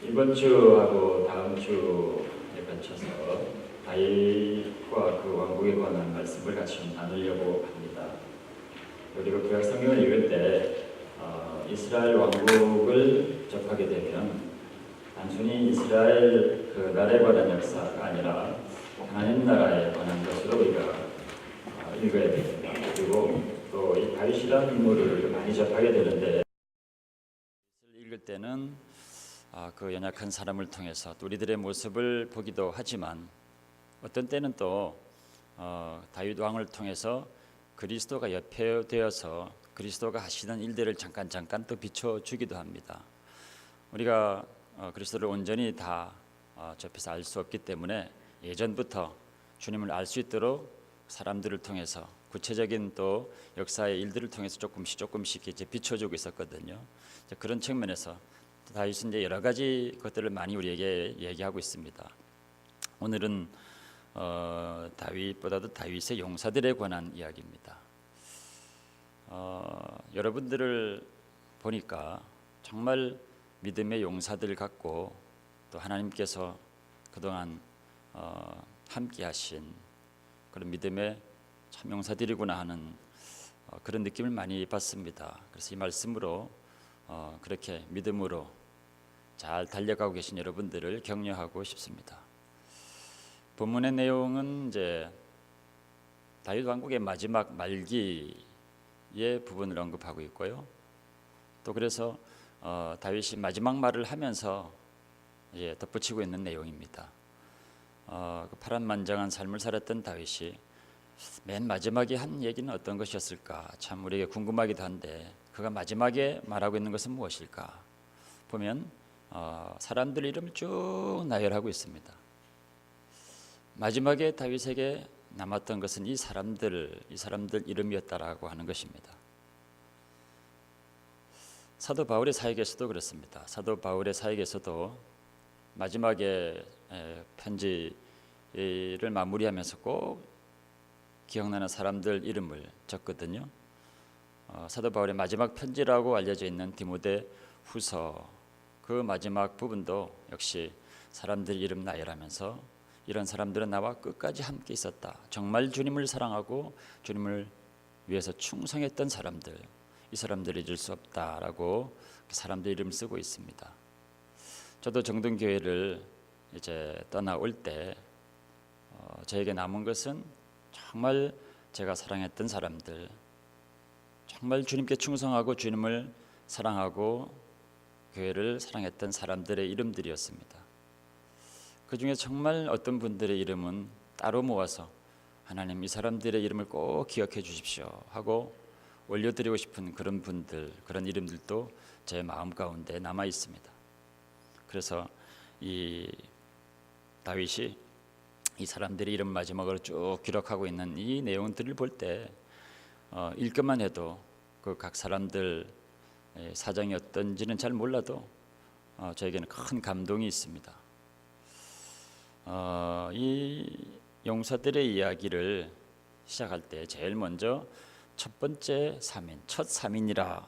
이번 주하고 다음 주에 걸쳐서 다윗과 그 왕국에 관한 말씀을 같이 좀 나누려고 합니다. 우리가 구약 성경을 읽을 때 이스라엘 왕국을 접하게 되면 단순히 이스라엘 그 나라에 관한 역사가 아니라 하나님 나라에 관한 것으로 우리가 읽어야 됩니다. 그리고 또 이 다윗이라는 인물을 많이 접하게 되는데 읽을 때는 그 연약한 사람을 통해서 또 우리들의 모습을 보기도 하지만 어떤 때는 또 다윗 왕을 통해서 그리스도가 옆에 되어서 그리스도가 하시는 일들을 잠깐 또 비춰주기도 합니다. 우리가 그리스도를 온전히 다 접해서 알 수 없기 때문에 예전부터 주님을 알 수 있도록 사람들을 통해서 구체적인 또 역사의 일들을 통해서 조금씩 이제 비춰주고 있었거든요. 그런 측면에서 다윗은 이제 여러 가지 것들을 많이 우리에게 얘기하고 있습니다. 오늘은 다윗보다도 다윗의 용사들에 관한 이야기입니다. 여러분들을 보니까 정말 믿음의 용사들 같고 또 하나님께서 그동안 함께하신 그런 믿음의 참 용사들이구나 하는 그런 느낌을 많이 받습니다. 그래서 이 말씀으로 그렇게 믿음으로 잘 달려가고 계신 여러분들을 격려하고 싶습니다. 본문의 내용은 이제 다윗 왕국의 마지막 말기의 부분을 언급하고 있고요. 또 그래서 다윗이 마지막 말을 하면서 덧붙이고 있는 내용입니다. 그 파란만장한 삶을 살았던 다윗이 맨 마지막에 한 얘기는 어떤 것이었을까 참 우리에게 궁금하기도 한데 그가 마지막에 말하고 있는 것은 무엇일까 보면 사람들 이름을 쭉 나열하고 있습니다. 마지막에 다윗에게 남았던 것은 이 사람들 이름이었다라고 하는 것입니다. 사도 바울의 사역에서도 그렇습니다. 사도 바울의 사역에서도 마지막에 편지를 마무리하면서 꼭 기억나는 사람들 이름을 적거든요. 사도 바울의 마지막 편지라고 알려져 있는 디모데 후서 그 마지막 부분도 역시 사람들 이름 나열하면서 이런 사람들은 나와 끝까지 함께 있었다. 정말 주님을 사랑하고 주님을 위해서 충성했던 사람들, 이 사람들을 잊을 수 없다라고 사람들 이름 쓰고 있습니다. 저도 정든교회를 이제 떠나올 때 저에게 남은 것은 정말 제가 사랑했던 사람들, 정말 주님께 충성하고 주님을 사랑하고 교회를 사랑했던 사람들의 이름들이었습니다. 그 중에 정말 어떤 분들의 이름은 따로 모아서 하나님 이 사람들의 이름을 꼭 기억해 주십시오 하고 올려드리고 싶은 그런 분들, 그런 이름들도 제 마음 가운데 남아 있습니다. 그래서 이 다윗이 이 사람들의 이름 마지막으로 쭉 기록하고 있는 이 내용들을 볼 때 읽기만 해도 그 각 사람들 사정이 어떤지는 잘 몰라도 저에게는 큰 감동이 있습니다. 이 용사들의 이야기를 시작할 때 제일 먼저 첫 번째 3인, 첫 3인이라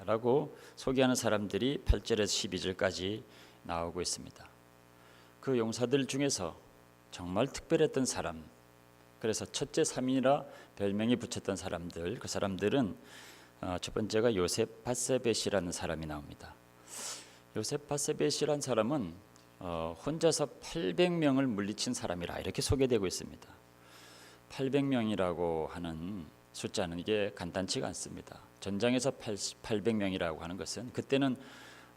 라고 소개하는 사람들이 8절에서 12절까지 나오고 있습니다. 그 용사들 중에서 정말 특별했던 사람, 그래서 첫째 3인이라 별명이 붙였던 사람들, 그 사람들은 첫 번째가 요셉 바세벳이라는 사람이 나옵니다. 요셉 바세벳이라는 사람은 혼자서 800명을 물리친 사람이라 이렇게 소개되고 있습니다. 800명이라고 하는 숫자는 이게 간단치가 않습니다. 전장에서 800명이라고 하는 것은 그때는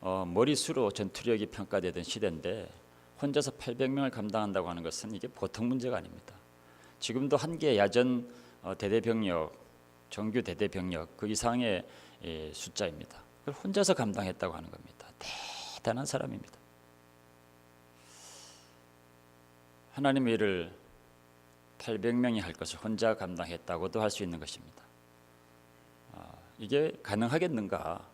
머리수로 전투력이 평가되던 시대인데 혼자서 800명을 감당한다고 하는 것은 이게 보통 문제가 아닙니다. 지금도 한 개 야전 대대병력, 정규 대대병력 그 이상의 숫자입니다. 그걸 혼자서 감당했다고 하는 겁니다. 대단한 사람입니다. 하나님의 일을 800명이 할 것을 혼자 감당했다고도 할 수 있는 것입니다. 이게 가능하겠는가?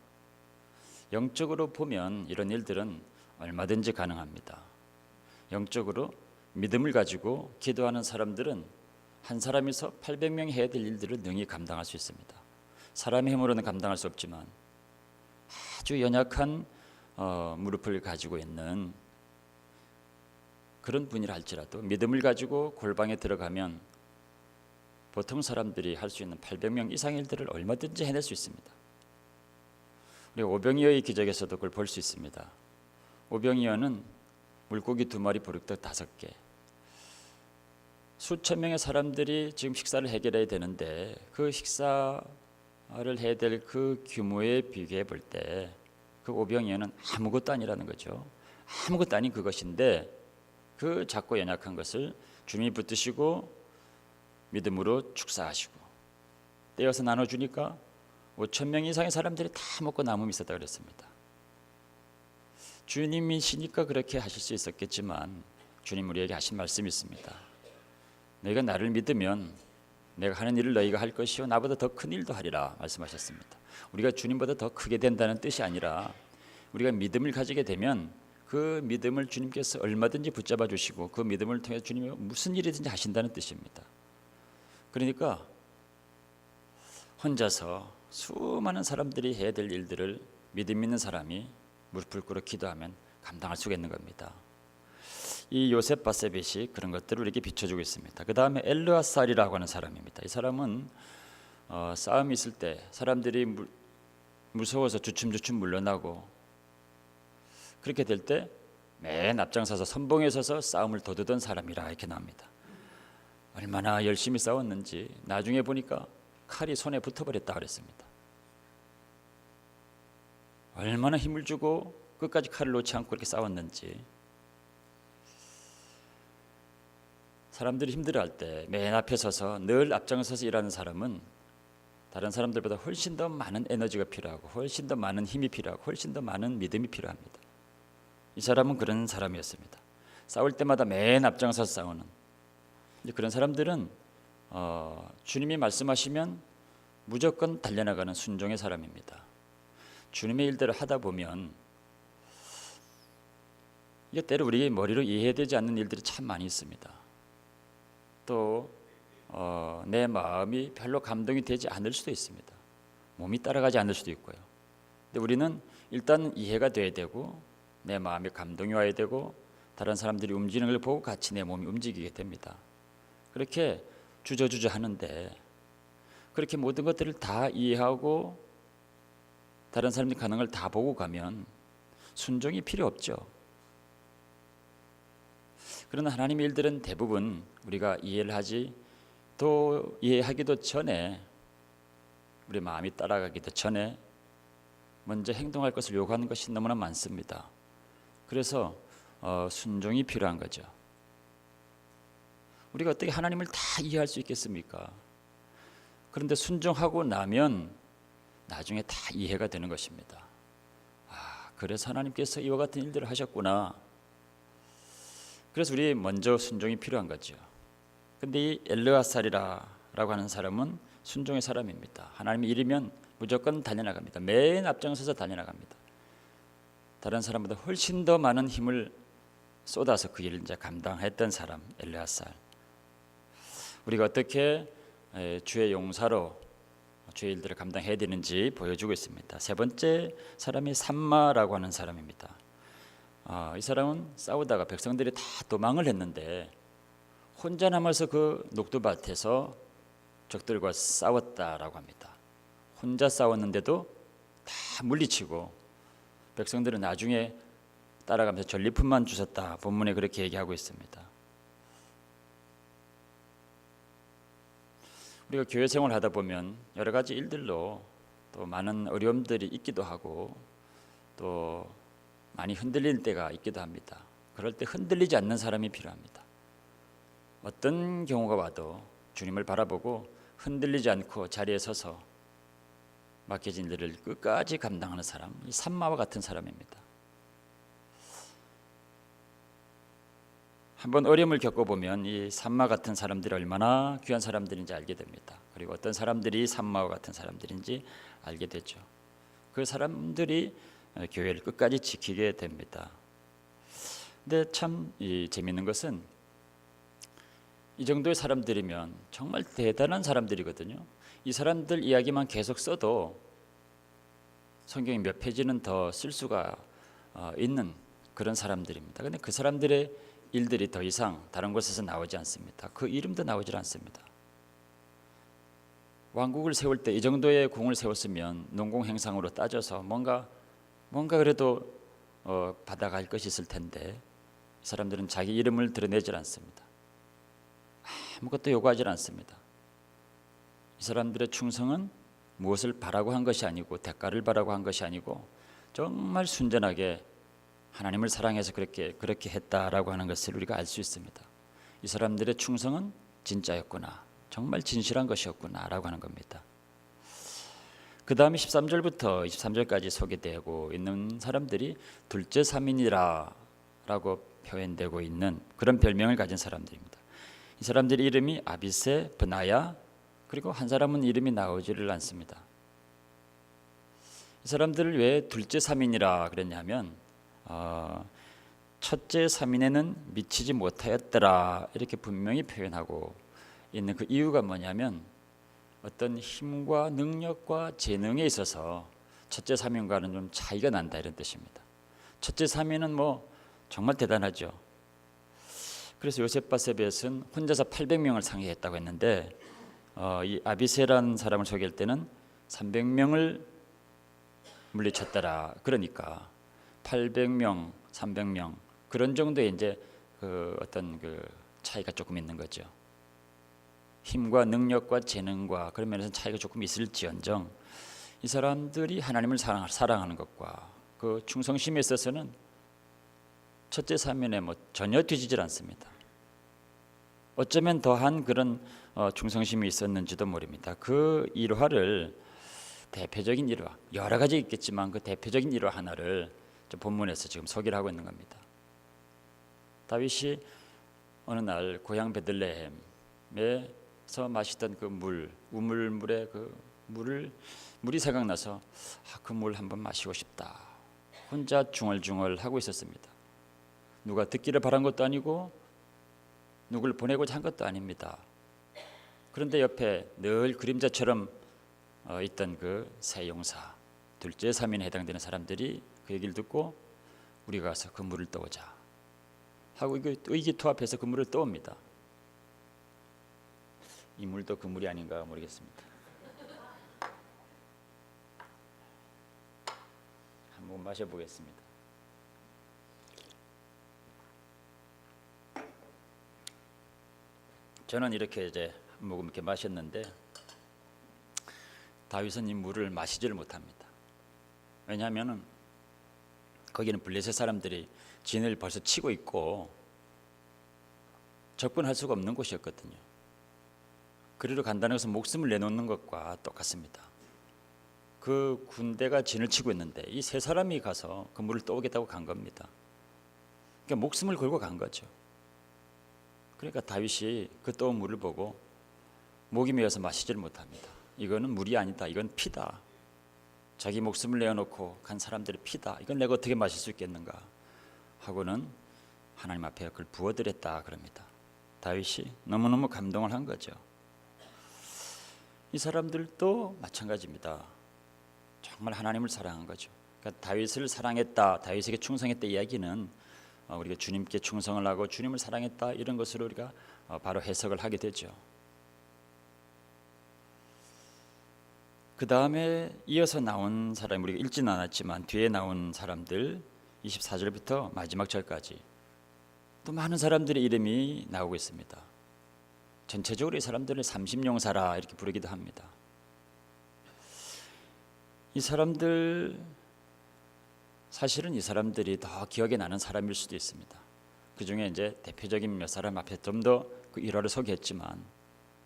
영적으로 보면 이런 일들은 얼마든지 가능합니다. 영적으로 믿음을 가지고 기도하는 사람들은 한 사람이서 800명이 해야 될 일들을 능히 감당할 수 있습니다. 사람의 힘으로는 감당할 수 없지만 아주 연약한 무릎을 가지고 있는 그런 분이라 할지라도 믿음을 가지고 골방에 들어가면 보통 사람들이 할 수 있는 800명 이상의 일들을 얼마든지 해낼 수 있습니다. 우리 오병이어의 기적에서도 그걸 볼 수 있습니다. 오병이어는 물고기 2마리, 보리떡 5개, 수천 명의 사람들이 지금 식사를 해결해야 되는데 그 식사를 해야 될 그 규모에 비교해 볼 때 그 오병이어는 아무것도 아니라는 거죠. 아무것도 아닌 그것인데 그 작고 연약한 것을 주님이 붙드시고 믿음으로 축사하시고 떼어서 나눠주니까 5천 명 이상의 사람들이 다 먹고 남음이 있었다 그랬습니다. 주님이시니까 그렇게 하실 수 있었겠지만 주님 우리에게 하신 말씀이 있습니다. 너희가 나를 믿으면 내가 하는 일을 너희가 할 것이요 나보다 더 큰 일도 하리라 말씀하셨습니다. 우리가 주님보다 더 크게 된다는 뜻이 아니라 우리가 믿음을 가지게 되면 그 믿음을 주님께서 얼마든지 붙잡아 주시고 그 믿음을 통해 주님이 무슨 일이든지 하신다는 뜻입니다. 그러니까 혼자서 수많은 사람들이 해야 될 일들을 믿음 있는 사람이 무릎을 꿇어 기도하면 감당할 수가 있는 겁니다. 이 요셉 바세벳이 그런 것들을 우리에게 비춰주고 있습니다. 그 다음에 엘르아살이라고 하는 사람입니다. 이 사람은 싸움이 있을 때 사람들이 무서워서 주춤주춤 물러나고 그렇게 될 때 맨 앞장서서 선봉에 서서 싸움을 도두던 사람이라 이렇게 나옵니다. 얼마나 열심히 싸웠는지 나중에 보니까 칼이 손에 붙어버렸다 그랬습니다. 얼마나 힘을 주고 끝까지 칼을 놓지 않고 이렇게 싸웠는지. 사람들이 힘들어할 때 맨 앞에 서서 늘 앞장서서 일하는 사람은 다른 사람들보다 훨씬 더 많은 에너지가 필요하고 훨씬 더 많은 힘이 필요하고 훨씬 더 많은 믿음이 필요합니다. 이 사람은 그런 사람이었습니다. 싸울 때마다 맨 앞장서서 싸우는 그런 사람들은 주님이 말씀하시면 무조건 달려나가는 순종의 사람입니다. 주님의 일대로 하다 보면 이게 때로 우리 머리로 이해되지 않는 일들이 참 많이 있습니다. 또 내 마음이 별로 감동이 되지 않을 수도 있습니다. 몸이 따라가지 않을 수도 있고요. 근데 우리는 일단 이해가 돼야 되고 내 마음에 감동이 와야 되고 다른 사람들이 움직이는 걸 보고 같이 내 몸이 움직이게 됩니다. 그렇게 주저주저 하는데 그렇게 모든 것들을 다 이해하고 다른 사람들이 가는 걸 다 보고 가면 순종이 필요 없죠. 그러나 하나님의 일들은 대부분 우리가 이해를 하지 또 이해하기도 전에 우리 마음이 따라가기도 전에 먼저 행동할 것을 요구하는 것이 너무나 많습니다. 그래서 순종이 필요한 거죠. 우리가 어떻게 하나님을 다 이해할 수 있겠습니까? 그런데 순종하고 나면 나중에 다 이해가 되는 것입니다. 그래서 하나님께서 이와 같은 일들을 하셨구나. 그래서 우리 먼저 순종이 필요한 거죠. 근데 이 엘르아살이라고 하는 사람은 순종의 사람입니다. 하나님이 이르면 무조건 달려나갑니다. 맨 앞장서서 달려나갑니다. 다른 사람보다 훨씬 더 많은 힘을 쏟아서 그 일을 이제 감당했던 사람 엘르아살. 우리가 어떻게 주의 용사로 주의 일들을 감당해야 되는지 보여주고 있습니다. 세 번째 사람이 삼마라고 하는 사람입니다. 이 사람은 싸우다가 백성들이 다 도망을 했는데 혼자 남아서 그 녹두밭에서 적들과 싸웠다라고 합니다. 혼자 싸웠는데도 다 물리치고 백성들은 나중에 따라가면서 전리품만 주셨다. 본문에 그렇게 얘기하고 있습니다. 우리가 교회 생활을 하다 보면 여러 가지 일들로 또 많은 어려움들이 있기도 하고 또 많이 흔들릴 때가 있기도 합니다. 그럴 때 흔들리지 않는 사람이 필요합니다. 어떤 경우가 와도 주님을 바라보고 흔들리지 않고 자리에 서서 맡겨진 일을 끝까지 감당하는 사람, 이 삼마와 같은 사람입니다. 한번 어려움을 겪어보면 이 삼마 같은 사람들이 얼마나 귀한 사람들인지 알게 됩니다. 그리고 어떤 사람들이 삼마와 같은 사람들인지 알게 되죠. 그 사람들이 교회를 끝까지 지키게 됩니다. 근데 참 재미있는 것은 이 정도의 사람들이면 정말 대단한 사람들이거든요. 이 사람들 이야기만 계속 써도 성경이 몇 페이지는 더 쓸 수가 있는 그런 사람들입니다. 그런데 그 사람들의 일들이 더 이상 다른 곳에서 나오지 않습니다. 그 이름도 나오질 않습니다. 왕국을 세울 때 이 정도의 궁을 세웠으면 농공행상으로 따져서 뭔가 그래도 받아갈 것이 있을 텐데 이 사람들은 자기 이름을 드러내질 않습니다. 아무것도 요구하지 않습니다. 이 사람들의 충성은 무엇을 바라고 한 것이 아니고 대가를 바라고 한 것이 아니고 정말 순전하게 하나님을 사랑해서 그렇게 했다라고 하는 것을 우리가 알 수 있습니다. 이 사람들의 충성은 진짜였구나, 정말 진실한 것이었구나라고 하는 겁니다. 그 다음에 13절부터 23절까지 소개되고 있는 사람들이 둘째 사민이라고 표현되고 있는 그런 별명을 가진 사람들입니다. 이 사람들의 이름이 아비세, 브나야, 그리고 한 사람은 이름이 나오지를 않습니다. 이 사람들을 왜 둘째 사민이라 그랬냐면 첫째 사민에는 미치지 못하였더라 이렇게 분명히 표현하고 있는 그 이유가 뭐냐면 어떤 힘과 능력과 재능에 있어서 첫째 사민과는 좀 차이가 난다 이런 뜻입니다. 첫째 사민은 정말 대단하죠. 그래서 요셋바세벳은 혼자서 800명을 상대했다고 했는데 이 아비세라는 사람을 소개할 때는 300명을 물리쳤더라. 그러니까 800명, 300명 그런 정도의 이제 어떤 차이가 조금 있는 거죠. 힘과 능력과 재능과 그런 면에서 차이가 조금 있을지언정 이 사람들이 하나님을 사랑하는 것과 그 충성심에 있어서는 첫째 사면에 전혀 뒤지질 않습니다. 어쩌면 더한 그런 충성심이 있었는지도 모릅니다. 그 일화를 대표적인 일화, 여러 가지 있겠지만 그 대표적인 일화 하나를 본문에서 지금 소개를 하고 있는 겁니다. 다윗이 어느 날 고향 베들레헴에서 마시던 그 우물물의 그 물이 생각나서 그 물 한번 마시고 싶다. 혼자 중얼중얼 하고 있었습니다. 누가 듣기를 바란 것도 아니고 누굴 보내고자 한 것도 아닙니다. 그런데 옆에 늘 그림자처럼 있던 그 세 용사, 둘째 사민에 해당되는 사람들이 그 얘기를 듣고 우리가 가서 그 물을 떠오자 하고 의기투합해서 그 물을 떠옵니다. 이 물도 그 물이 아닌가 모르겠습니다. 한번 마셔보겠습니다. 저는 이렇게 이제 한 모금 이렇게 마셨는데 다윗은 이 물을 마시지를 못합니다. 왜냐하면은 거기는 블레셋 사람들이 진을 벌써 치고 있고 접근할 수가 없는 곳이었거든요. 그리로 간다는 것은 목숨을 내놓는 것과 똑같습니다. 그 군대가 진을 치고 있는데 이 세 사람이 가서 그 물을 떠오겠다고 간 겁니다. 그러니까 목숨을 걸고 간 거죠. 그러니까 다윗이 그 떠온 물을 보고 목이 메어서 마시지를 못합니다. 이거는 물이 아니다. 이건 피다. 자기 목숨을 내어놓고 간 사람들의 피다. 이건 내가 어떻게 마실 수 있겠는가 하고는 하나님 앞에 그걸 부어드렸다 그럽니다. 다윗이 너무너무 감동을 한 거죠. 이 사람들도 마찬가지입니다. 정말 하나님을 사랑한 거죠. 그러니까 다윗을 사랑했다, 다윗에게 충성했다 이야기는 우리가 주님께 충성을 하고 주님을 사랑했다 이런 것으로 우리가 바로 해석을 하게 되죠. 그 다음에 이어서 나온 사람이 우리가 읽지는 않았지만 뒤에 나온 사람들 24절부터 마지막 절까지 또 많은 사람들의 이름이 나오고 있습니다. 전체적으로 이 사람들을 30용사라 이렇게 부르기도 합니다. 이 사람들 사실은 이 사람들이 더 기억에 나는 사람일 수도 있습니다. 그 중에 이제 대표적인 몇 사람 앞에 좀 더 그 일화를 소개했지만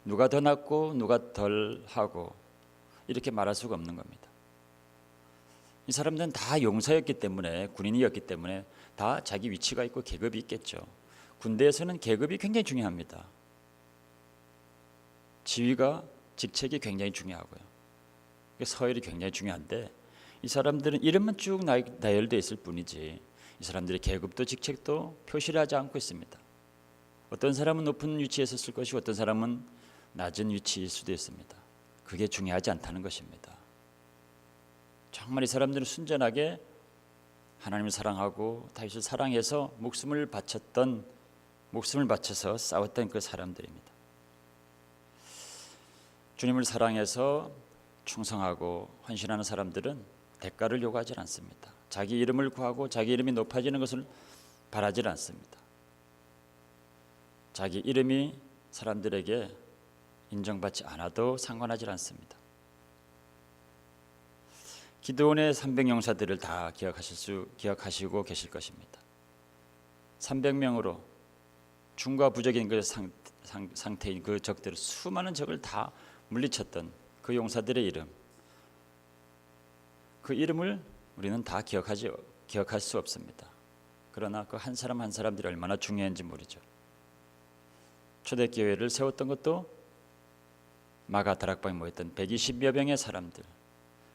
누가 더 낫고 누가 덜 하고 이렇게 말할 수가 없는 겁니다. 이 사람들은 다 용사였기 때문에 군인이었기 때문에 다 자기 위치가 있고 계급이 있겠죠. 군대에서는 계급이 굉장히 중요합니다. 지위가 직책이 굉장히 중요하고요. 서열이 굉장히 중요한데 이 사람들은 이름만 쭉 나열되어 있을 뿐이지 이 사람들의 계급도 직책도 표시를 하지 않고 있습니다. 어떤 사람은 높은 위치에 있었을 것이고 어떤 사람은 낮은 위치일 수도 있습니다. 그게 중요하지 않다는 것입니다. 정말 이 사람들은 순전하게 하나님을 사랑하고 다윗을 사랑해서 목숨을 바쳐서 싸웠던 그 사람들입니다. 주님을 사랑해서 충성하고 헌신하는 사람들은 대가를 요구하지 않습니다. 자기 이름을 구하고 자기 이름이 높아지는 것을 바라지 않습니다. 자기 이름이 사람들에게 인정받지 않아도 상관하지 않습니다. 기드온의 300용사들을 다 기억하시고 계실 것입니다. 300명으로 중과 부적인 그 상태인 그 적들을, 수많은 적을 다 물리쳤던 그 용사들의 이름, 그 이름을 우리는 다 기억할 수 없습니다. 그러나 그 한 사람 한 사람들이 얼마나 중요한지 모르죠. 초대교회를 세웠던 것도 마가 다락방에 모였던 120여 명의 사람들,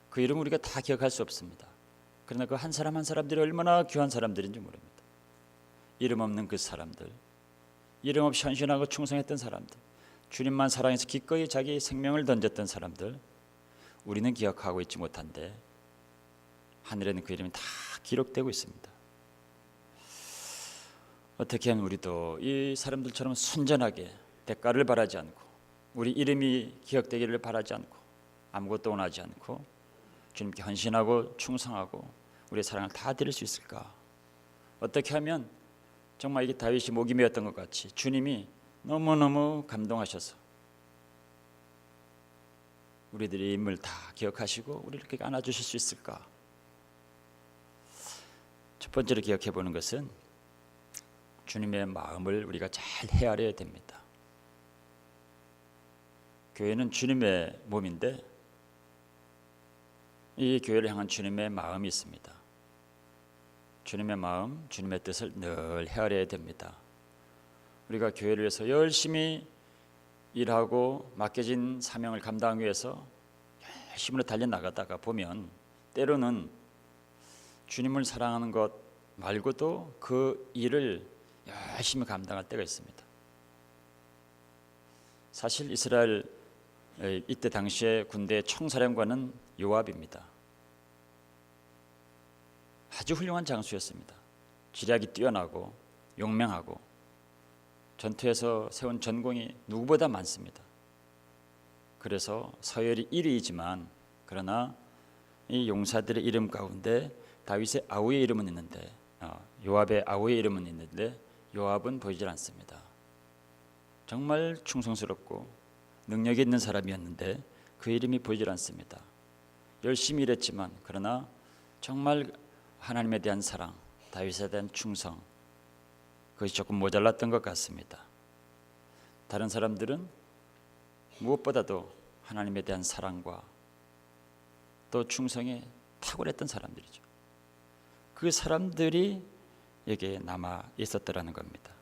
그 이름 우리가 다 기억할 수 없습니다. 그러나 그 한 사람 한 사람들이 얼마나 귀한 사람들인지 모릅니다. 이름 없는 그 사람들, 이름 없이 헌신하고 충성했던 사람들, 주님만 사랑해서 기꺼이 자기 생명을 던졌던 사람들, 우리는 기억하고 있지 못한데 하늘에는 그 이름이 다 기록되고 있습니다. 어떻게 하면 우리도 이 사람들처럼 순전하게 대가를 바라지 않고 우리 이름이 기억되기를 바라지 않고 아무것도 원하지 않고 주님께 헌신하고 충성하고 우리의 사랑을 다 드릴 수 있을까? 어떻게 하면 정말 이게 다윗이 목이 메었던 것 같이 주님이 너무너무 감동하셔서 우리들의 임을 다 기억하시고 우리를 이렇게 안아주실 수 있을까? 첫 번째로 기억해 보는 것은 주님의 마음을 우리가 잘 헤아려야 됩니다. 교회는 주님의 몸인데 이 교회를 향한 주님의 마음이 있습니다. 주님의 마음, 주님의 뜻을 늘 헤아려야 됩니다. 우리가 교회를 위해서 열심히 일하고 맡겨진 사명을 감당하기 위해서 열심히 달려나가다가 보면 때로는 주님을 사랑하는 것 말고도 그 일을 열심히 감당할 때가 있습니다. 사실 이스라엘 이때 당시에 군대의 총사령관은 요압입니다. 아주 훌륭한 장수였습니다. 지략이 뛰어나고 용맹하고 전투에서 세운 전공이 누구보다 많습니다. 그래서 서열이 1위이지만 그러나 이 용사들의 이름 가운데 다윗의 아우의 이름은 있는데 요압의 아우의 이름은 있는데 요압은 보이질 않습니다. 정말 충성스럽고 능력이 있는 사람이었는데 그 이름이 보이질 않습니다. 열심히 일했지만 그러나 정말 하나님에 대한 사랑, 다윗에 대한 충성, 그것이 조금 모자랐던 것 같습니다. 다른 사람들은 무엇보다도 하나님에 대한 사랑과 또 충성에 탁월했던 사람들이죠. 그 사람들이 여기에 남아 있었더라는 겁니다.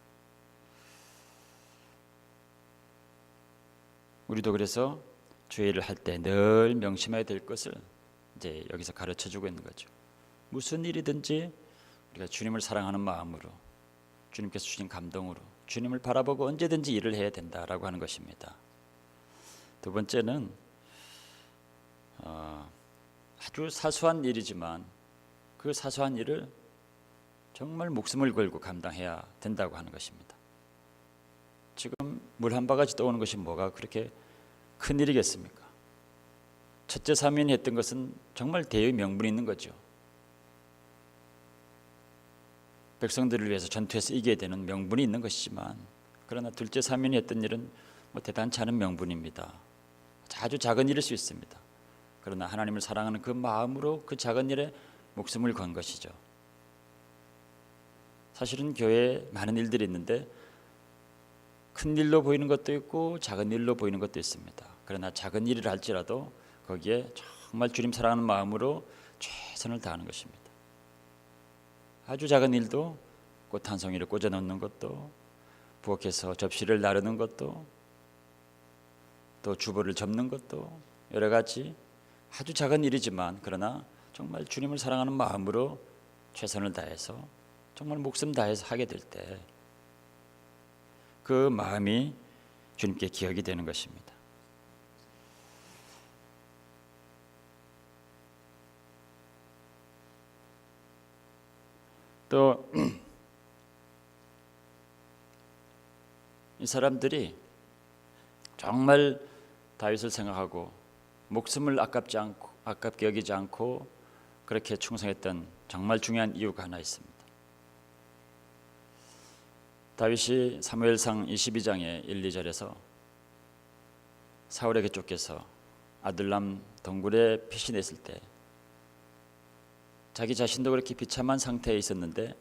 우리도 그래서 주의를 할 때 늘 명심해야 될 것을 이제 여기서 가르쳐주고 있는 거죠. 무슨 일이든지 우리가 주님을 사랑하는 마음으로, 주님께서 주신 감동으로 주님을 바라보고 언제든지 일을 해야 된다라고 하는 것입니다. 두 번째는 아주 사소한 일이지만 그 사소한 일을 정말 목숨을 걸고 감당해야 된다고 하는 것입니다. 지금 물 한 바가지 떠오는 것이 뭐가 그렇게 큰 일이겠습니까? 첫째 사면이 했던 것은 정말 대의 명분이 있는 거죠. 백성들을 위해서 전투에서 이겨야 되는 명분이 있는 것이지만 그러나 둘째 사면이 했던 일은 대단치 않은 명분입니다. 아주 작은 일일 수 있습니다. 그러나 하나님을 사랑하는 그 마음으로 그 작은 일에 목숨을 건 것이죠. 사실은 교회에 많은 일들이 있는데 큰 일로 보이는 것도 있고 작은 일로 보이는 것도 있습니다. 그러나 작은 일을 할지라도 거기에 정말 주님 사랑하는 마음으로 최선을 다하는 것입니다. 아주 작은 일도 꽃 한 송이를 꽂아 넣는 것도, 부엌에서 접시를 나르는 것도, 또 주보를 접는 것도, 여러 가지 아주 작은 일이지만 그러나 정말 주님을 사랑하는 마음으로 최선을 다해서 정말 목숨 다해서 하게 될 때 그 마음이 주님께 기억이 되는 것입니다. 또 이 사람들이 정말 다윗을 생각하고 목숨을 아깝게 여기지 않고 그렇게 충성했던 정말 중요한 이유가 하나 있습니다. 다윗이 사무엘상 22장의 1, 2절에서 사울에게 쫓겨서 아둘람 동굴에 피신했을 때 자기 자신도 그렇게 비참한 상태에 있었는데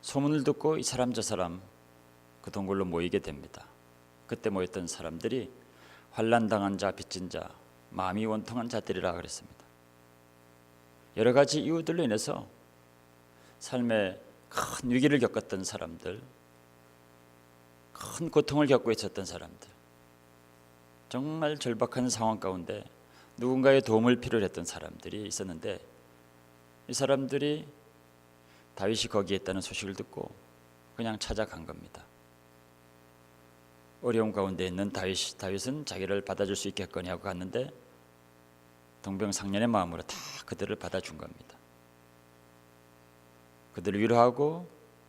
소문을 듣고 이 사람 저 사람 그 동굴로 모이게 됩니다. 그때 모였던 사람들이 환난당한 자, 빚진 자, 마음이 원통한 자들이라 그랬습니다. 여러 가지 이유들로 인해서 삶에 큰 위기를 겪었던 사람들, 큰 고통을 겪고 있었던 사람들, 정말 절박한 상황 가운데 누군가의 도움을 필요로 했던 사람들이 있었는데 이 사람들이 다윗이 거기에 있다는 소식을 듣고 그냥 찾아간 겁니다. 어려움 가운데 있는 다윗은 자기를 받아줄 수 있겠거니 하고 갔는데 동병상련의 마음으로 다 그들을 받아준 겁니다. 그들을 위로하고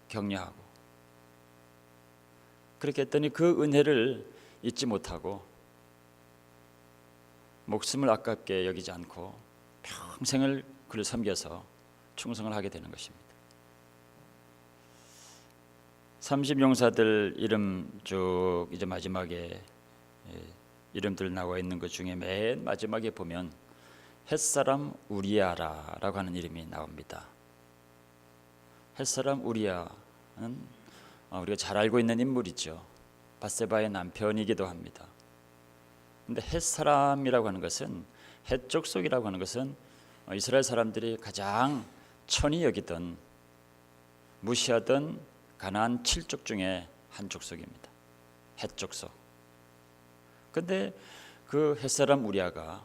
격려하고 그렇게 했더니 그 은혜를 잊지 못하고 목숨을 아깝게 여기지 않고 평생을 그를 섬겨서 충성을 하게 되는 것입니다. 30용사들 이름 쭉 이제 마지막에 이름들 나와 있는 것 중에 맨 마지막에 보면 햇사람 우리아라라고 하는 이름이 나옵니다. 햇사람 우리아는 우리가 잘 알고 있는 인물이죠. 밧세바의 남편이기도 합니다. 근데 햇사람이라고 하는 것은 헷 족속이라고 하는 것은 이스라엘 사람들이 가장 천히 여기던 무시하던 가나안 7족 중에 한 족속입니다. 헷 족속. 근데 그 햇사람 우리아가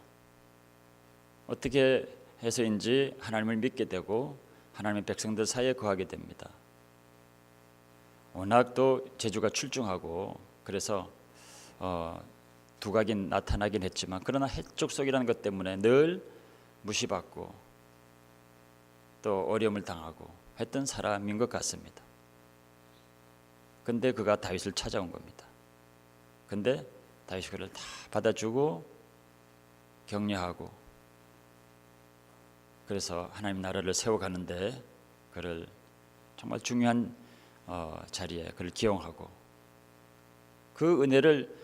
어떻게 해서인지 하나님을 믿게 되고 하나님의 백성들 사이에 거하게 됩니다. 워낙 또 재주가 출중하고 그래서 두각이 나타나긴 했지만 그러나 헷 족속이라는 것 때문에 늘 무시받고 또 어려움을 당하고 했던 사람인 것 같습니다. 근데 그가 다윗을 찾아온 겁니다. 근데 다윗이 그를 다 받아주고 격려하고 그래서 하나님 나라를 세워가는데 그를 정말 중요한 자리에 그를 기용하고 그 은혜를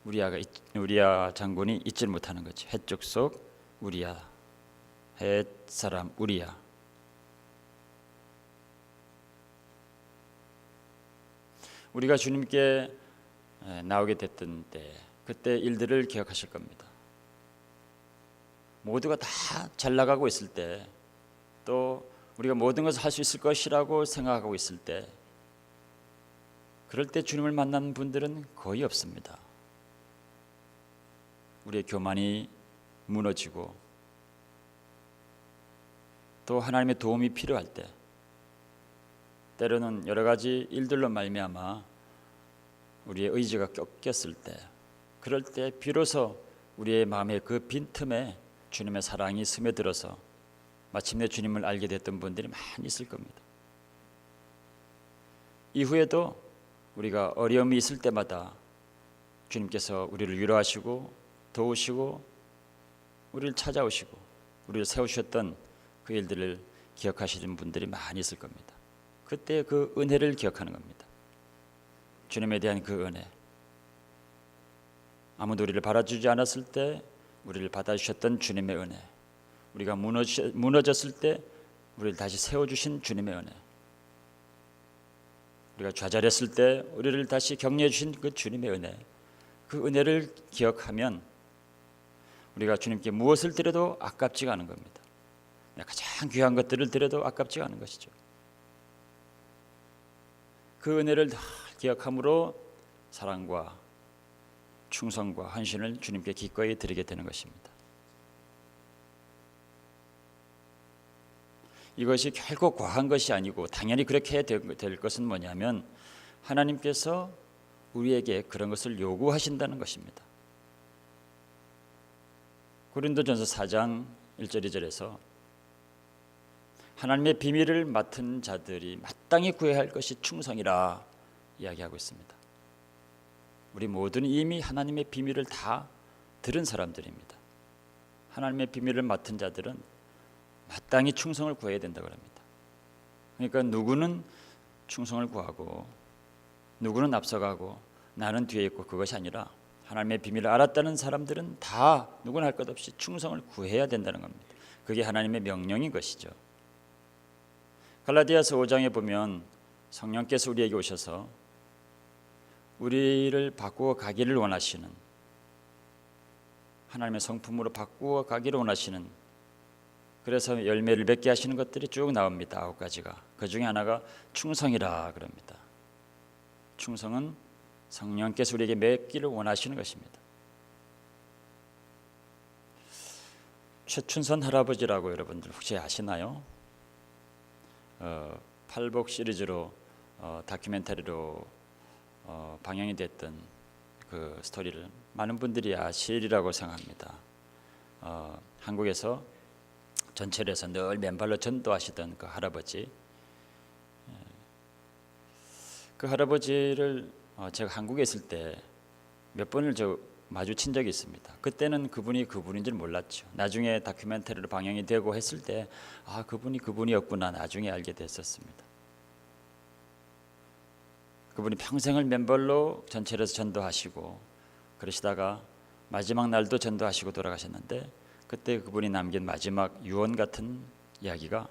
우리아 장군이 잊지 못하는 거지. 헷 족속 우리아, 헷 사람 우리아. 우리가 주님께 나오게 됐던 때 그때 일들을 기억하실 겁니다. 모두가 다 잘 나가고 있을 때 또 우리가 모든 것을 할 수 있을 것이라고 생각하고 있을 때 그럴 때 주님을 만난 분들은 거의 없습니다. 우리의 교만이 무너지고 또 하나님의 도움이 필요할 때 때로는 여러 가지 일들로 말미암아 우리의 의지가 꺾였을 때 그럴 때 비로소 우리의 마음의 그 빈틈에 주님의 사랑이 스며들어서 마침내 주님을 알게 됐던 분들이 많이 있을 겁니다. 이후에도 우리가 어려움이 있을 때마다 주님께서 우리를 위로하시고 도우시고 우리를 찾아오시고 우리를 세우셨던 그 일들을 기억하시는 분들이 많이 있을 겁니다. 그때 그 은혜를 기억하는 겁니다. 주님에 대한 그 은혜. 아무도 우리를 바라주지 않았을 때 우리를 받아주셨던 주님의 은혜. 우리가 무너졌을 때 우리를 다시 세워주신 주님의 은혜. 우리가 좌절했을 때 우리를 다시 격려해 주신 그 주님의 은혜. 그 은혜를 기억하면 우리가 주님께 무엇을 드려도 아깝지가 않은 겁니다. 가장 귀한 것들을 드려도 아깝지가 않은 것이죠. 그 은혜를 기억함으로 사랑과 충성과 헌신을 주님께 기꺼이 드리게 되는 것입니다. 이것이 결코 과한 것이 아니고 당연히 그렇게 될 것은 뭐냐면 하나님께서 우리에게 그런 것을 요구하신다는 것입니다. 고린도전서 4장 1절 2절에서 하나님의 비밀을 맡은 자들이 마땅히 구해야 할 것이 충성이라 이야기하고 있습니다. 우리 모두는 이미 하나님의 비밀을 다 들은 사람들입니다. 하나님의 비밀을 맡은 자들은 마땅히 충성을 구해야 된다고 합니다. 그러니까 누구는 충성을 구하고 누구는 앞서가고 나는 뒤에 있고 그것이 아니라 하나님의 비밀을 알았다는 사람들은 다 누구나 할 것 없이 충성을 구해야 된다는 겁니다. 그게 하나님의 명령인 것이죠. 갈라디아서 5장에 보면 성령께서 우리에게 오셔서 우리를 바꾸어 가기를 원하시는, 하나님의 성품으로 바꾸어 가기를 원하시는, 그래서 열매를 맺게 하시는 것들이 쭉 나옵니다. 9가지가. 그 중에 하나가 충성이라 그럽니다. 충성은 성령께서 우리에게 맺기를 원하시는 것입니다. 최춘선 할아버지라고 여러분들 혹시 아시나요? 팔복 시리즈로 다큐멘터리로 방영이 됐던 그 스토리를 많은 분들이 아시리라고 생각합니다. 한국에서 전철에서 늘 맨발로 전도하시던 그 할아버지, 그 할아버지를 제가 한국에 있을 때 몇 번을 마주친 적이 있습니다. 그때는 그분인 줄 몰랐죠. 나중에 다큐멘터리로 방영이 되고 했을 때 그분이 그분이었구나 나중에 알게 됐었습니다. 그분이 평생을 맨발로 전철에서 전도하시고 그러시다가 마지막 날도 전도하시고 돌아가셨는데, 그때 그분이 남긴 마지막 유언 같은 이야기가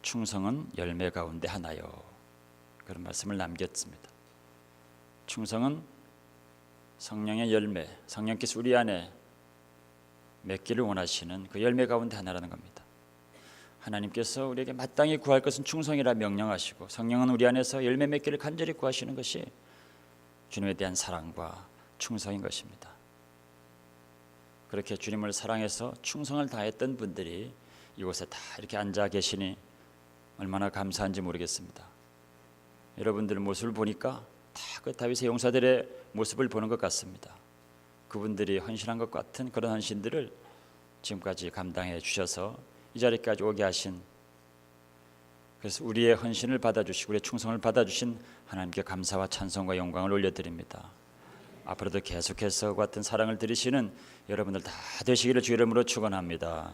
충성은 열매 가운데 하나요, 그런 말씀을 남겼습니다. 충성은 성령의 열매, 성령께서 우리 안에 맺기를 원하시는 그 열매 가운데 하나라는 겁니다. 하나님께서 우리에게 마땅히 구할 것은 충성이라 명령하시고, 성령은 우리 안에서 열매 맺기를 간절히 구하시는 것이 주님에 대한 사랑과 충성인 것입니다. 그렇게 주님을 사랑해서 충성을 다했던 분들이 이곳에 다 이렇게 앉아 계시니 얼마나 감사한지 모르겠습니다. 여러분들 모습을 보니까 다 그 다윗의 용사들의 모습을 보는 것 같습니다. 그분들이 헌신한 것 같은 그런 헌신들을 지금까지 감당해 주셔서 이 자리까지 오게 하신, 그래서 우리의 헌신을 받아주시고 우리의 충성을 받아주신 하나님께 감사와 찬송과 영광을 올려드립니다. 앞으로도 계속해서 같은 사랑을 들으시는 여러분들 다 되시기를 주 이름으로 축원합니다.